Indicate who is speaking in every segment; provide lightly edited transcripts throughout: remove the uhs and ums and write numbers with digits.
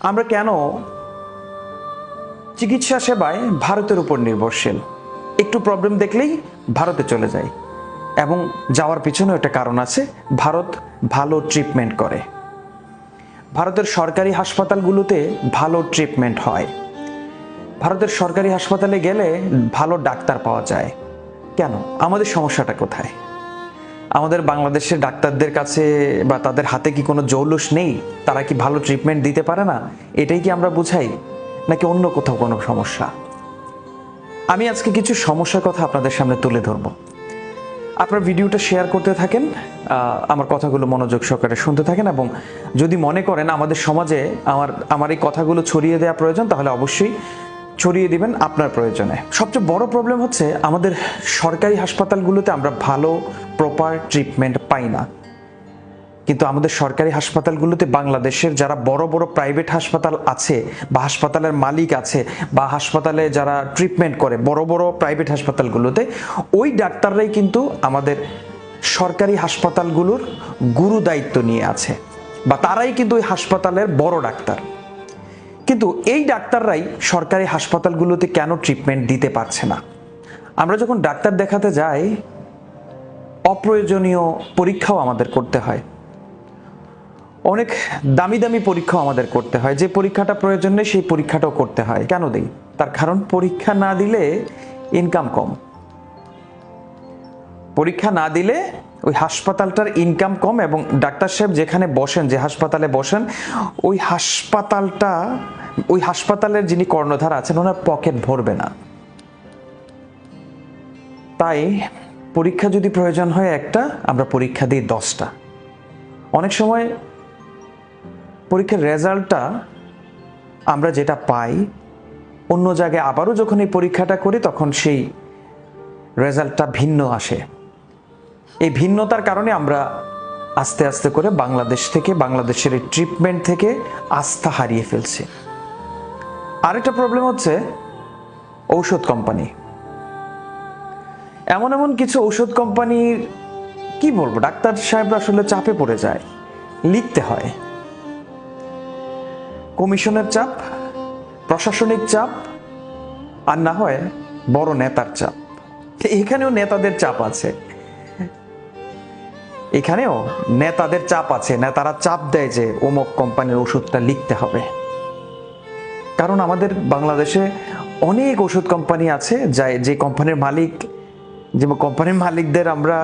Speaker 1: আমরা কেন চিকিৎসা সেবায় ভারতের উপর নির্ভরশীল? একটু প্রবলেম দেখলেই ভারতে চলে যাই, এবং যাওয়ার পিছনে একটা কারণ আছে। ভারত ভালো ট্রিটমেন্ট করে, ভারতের সরকারি হাসপাতালগুলোতে ভালো ট্রিটমেন্ট হয়, ভারতের সরকারি হাসপাতালে গেলে ভালো ডাক্তার পাওয়া যায়। কেন? আমাদের সমস্যাটা কোথায়? আমাদের বাংলাদেশের ডাক্তারদের কাছে বা তাদের হাতে কি কোনো জৌলুস নেই? তারা কি ভালো ট্রিটমেন্ট দিতে পারে না? এটাই কি আমরা বুঝাই, নাকি অন্য কোথাও কোনো সমস্যা? আমি আজকে কিছু সমস্যার কথা আপনাদের সামনে তুলে ধরব। আপনার ভিডিওটা শেয়ার করতে থাকেন, আমার কথাগুলো মনোযোগ সহকারে শুনতে থাকেন, এবং যদি মনে করেন আমাদের সমাজে আমার এই কথাগুলো ছড়িয়ে দেওয়া প্রয়োজন, তাহলে অবশ্যই ছড়িয়ে দিবেন আপনার প্রয়োজনে। সবচেয়ে বড় প্রবলেম হচ্ছে আমাদের সরকারি হাসপাতালগুলোতে আমরা ভালো প্রপার ট্রিটমেন্ট পাই না। কিন্তু আমাদের সরকারি হাসপাতালগুলোতে বাংলাদেশের যারা বড় বড় প্রাইভেট হাসপাতাল আছে, বা হাসপাতালের মালিক আছে, বা হাসপাতালে যারা ট্রিটমেন্ট করে বড় বড় প্রাইভেট হাসপাতালগুলোতে, ওই ডাক্তাররাই কিন্তু আমাদের সরকারি হাসপাতালগুলোর গুরু দায়িত্ব নিয়ে আছে, বা তারাই কিন্তু ওই হাসপাতালের বড় ডাক্তার। কিন্তু এই ডাক্তাররাই সরকারি হাসপাতালগুলোতে কেন ট্রিটমেন্ট দিতে পারছে না? আমরা যখন ডাক্তার দেখাতে যাই, অপ্রয়োজনীয় পরীক্ষাও আমাদের করতে হয়, অনেক দামি দামি পরীক্ষাও আমাদের করতে হয়। যে পরীক্ষাটা প্রয়োজন নেই সেই পরীক্ষাটাও করতে হয়। কেন দেই? তার কারণ পরীক্ষা না দিলে ইনকাম কম। পরীক্ষা না দিলে ওই হাসপাতালটার ইনকাম কম, এবং ডাক্তার সাহেব যেখানে বসেন, যে হাসপাতালে বসেন, ওই হাসপাতালের যিনি কর্ণধার আছেন ওনার পকেট ভরবে না। তাই পরীক্ষা যদি প্রয়োজন হয় একটা, আমরা পরীক্ষা দিই 10টা। অনেক সময় পরীক্ষার রেজাল্টটা আমরা যেটা পাই অন্য জায়গায় আবারও যখন এই পরীক্ষাটা করি তখন সেই রেজাল্টটা ভিন্ন আসে। এই ভিন্নতার কারণে আমরা আস্তে আস্তে করে বাংলাদেশের এই ট্রিটমেন্ট থেকে আস্থা হারিয়ে ফেলছি। আরেকটা প্রবলেম হচ্ছে ঔষধ কোম্পানি। এমন এমন কিছু ঔষধ কোম্পানির, কি বলবো, ডাক্তার সাহেবরা আসলে চাপে পড়ে যায়, লিখতে হয়। কমিশনের চাপ, প্রশাসনিক চাপ, আর না হয় বড় নেতার চাপ। এখানেও নেতাদের চাপ আছে, নেতারা চাপ দেয় যে অমুক কোম্পানির ওষুধটা লিখতে হবে। কারণ আমাদের বাংলাদেশে অনেক ওষুধ কোম্পানি আছে, যে কোম্পানির মালিকদের আমরা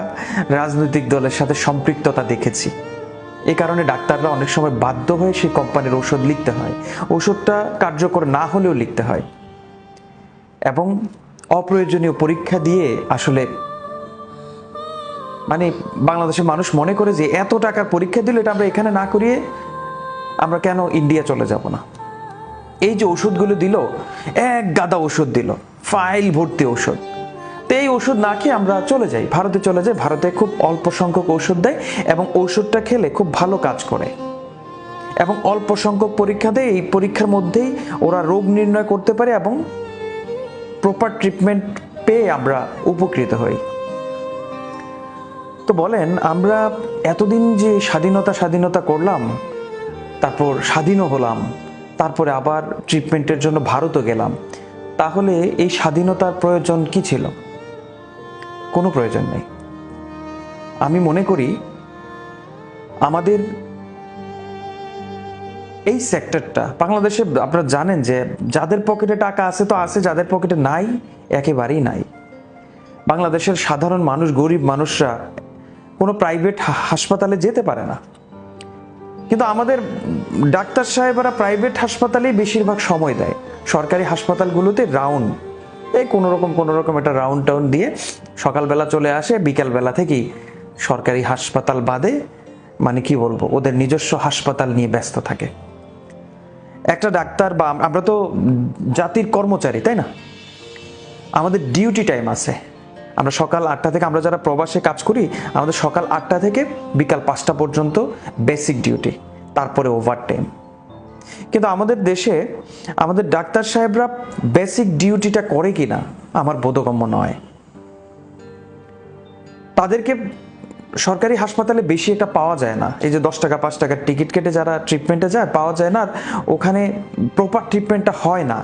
Speaker 1: রাজনৈতিক দলের সাথে সম্পৃক্ততা দেখেছি। এই কারণে ডাক্তাররা অনেক সময় বাধ্য হয়ে সেই কোম্পানির ওষুধ লিখতে হয়। ওষুধটা কার্যকর না হলেও লিখতে হয়, এবং অপ্রয়োজনীয় পরীক্ষা দিয়ে আসলে বাংলাদেশের মানুষ মনে করে যে এত টাকার পরীক্ষা দিলে এটা আমরা এখানে না করিয়ে আমরা কেন ইন্ডিয়া চলে যাব না। এই যে ওষুধগুলো দিল, এক গাদা ওষুধ দিল, ফাইল ভর্তি ওষুধ। তো এই ওষুধ না খেয়ে আমরা ভারতে চলে যাই। ভারতে খুব অল্প সংখ্যক ওষুধ দেয়, এবং ওষুধটা খেলে খুব ভালো কাজ করে, এবং অল্প সংখ্যক পরীক্ষা দেয়। এই পরীক্ষার মধ্যেই ওরা রোগ নির্ণয় করতে পারে, এবং প্রপার ট্রিটমেন্ট পেয়ে আমরা উপকৃত হই। তো বলেন, আমরা এতদিন যে স্বাধীনতা করলাম, তারপর স্বাধীনও হলাম, তারপরে আবার ট্রিটমেন্টের জন্য ভারতও গেলাম, তাহলে এই স্বাধীনতার প্রয়োজন কি ছিল? কোনো প্রয়োজন নেই। আমি মনে করি আমাদের এই সেক্টরটা বাংলাদেশে, আপনারা জানেন যে যাদের পকেটে টাকা আছে তো আছে, যাদের পকেটে নাই একেবারেই নাই। বাংলাদেশের সাধারণ মানুষ, গরিব মানুষরা কোনো প্রাইভেট হাসপাতালে যেতে পারে না। কিন্তু আমাদের ডাক্তার সাহেবরা প্রাইভেট হাসপাতালেই বেশিরভাগ সময় দেয়। সরকারি হাসপাতালগুলোতে কোনো রকম একটা রাউন্ড দিয়ে সকালবেলা চলে আসে, বিকালবেলা থেকেই সরকারি হাসপাতাল বাদে কি বলবো, ওদের নিজস্ব হাসপাতাল নিয়ে ব্যস্ত থাকে। একটা ডাক্তার, বা আমরা তো জাতির কর্মচারী, তাই না? আমাদের ডিউটি টাইম আছে। আমরা সকাল 8টা থেকে, আমরা যারা প্রবাসে কাজ করি, আমাদের সকাল 8টা থেকে বিকাল 5টা পর্যন্ত বেসিক ডিউটি, তারপরে ওভারটাইম। কিন্তু আমাদের দেশে আমাদের ডাক্তার সাহেবরা বেসিক ডিউটিটা করে কিনা আমার বোধগম্য নয়। তাদেরকে সরকারি হাসপাতালে বেশি একটা পাওয়া যায় না, এই যে 10 টাকা 5 টাকার টিকিট কেটে যারা ট্রিটমেন্টে যায় পাওয়া যায় না, আর ওখানে প্রপার ট্রিটমেন্টটা হয় না।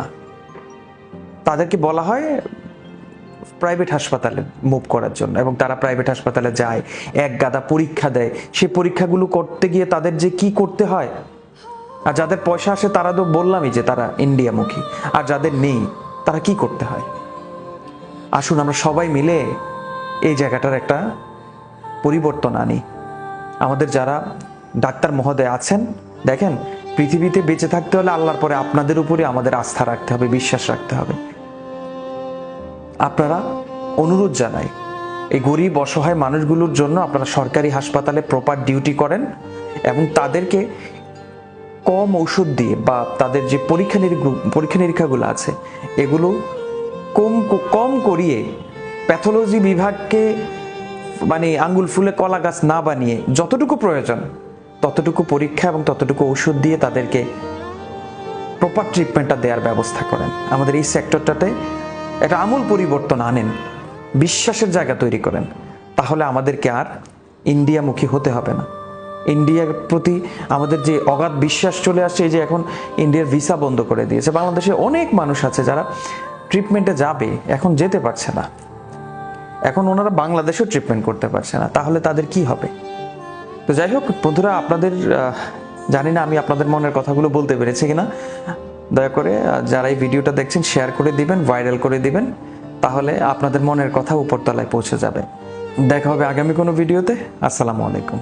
Speaker 1: তাদেরকে বলা হয় প্রাইভেট হাসপাতালে মুভ করার জন্য, এবং তারা প্রাইভেট হাসপাতালে যায়, এক গাদা পরীক্ষা দেয়। সেই পরীক্ষাগুলো করতে গিয়ে তাদের যে কি করতে হয়, আর যাদের পয়সা আসে তারা তো বললামই যে তারা ইন্ডিয়ামুখী, আর যাদের নেই তারা কি করতে হয়। আসুন আমরা সবাই মিলে এই জায়গাটার একটা পরিবর্তন আনি। আমাদের যারা ডাক্তার মহোদয় আছেন, দেখেন পৃথিবীতে বেঁচে থাকতে হলে আল্লাহর পরে আপনাদের উপরে আমাদের আস্থা রাখতে হবে, বিশ্বাস রাখতে হবে। আপনারা, অনুরোধ জানাই, এই গরিব অসহায় মানুষগুলোর জন্য আপনারা সরকারি হাসপাতালে প্রপার ডিউটি করেন, এবং তাদেরকে কম ঔষধ দিয়ে বা তাদের যে পরীক্ষা নিরীক্ষাগুলো আছে এগুলো কম করিয়ে প্যাথোলজি বিভাগকে মানে আঙ্গুল ফুলে কলা গাছ না বানিয়ে যতটুকু প্রয়োজন ততটুকু পরীক্ষা এবং ততটুকু ওষুধ দিয়ে তাদেরকে প্রপার ট্রিটমেন্টটা দেওয়ার ব্যবস্থা করেন। আমাদের এই সেক্টরটাতে একটা আমূল পরিবর্তন আনেন, বিশ্বাসের জায়গা তৈরি করেন, তাহলে আমাদেরকে আর ইন্ডিয়ামুখী হতে হবে না। ইন্ডিয়ার প্রতি আমাদের যে অগাধ বিশ্বাস চলে আসছে, এই যে এখন ইন্ডিয়ার ভিসা বন্ধ করে দিয়েছে, বাংলাদেশে অনেক মানুষ আছে যারা ট্রিটমেন্টে যাবে, এখন যেতে পারছে না, এখন ওনারা বাংলাদেশেও ট্রিটমেন্ট করতে পারছে না, তাহলে তাদের কি হবে? তো যাই হোক বন্ধুরা, আপনাদের জানি না আমি আপনাদের মনের কথাগুলো বলতে পেরেছি কিনা, দয়া করে যারা এই ভিডিওটা দেখছেন শেয়ার করে দিবেন, ভাইরাল করে দিবেন, তাহলে আপনাদের মনের কথা উপরতলায় পৌঁছে যাবে। দেখা হবে আগামী কোনো ভিডিওতে। আসসালামু আলাইকুম।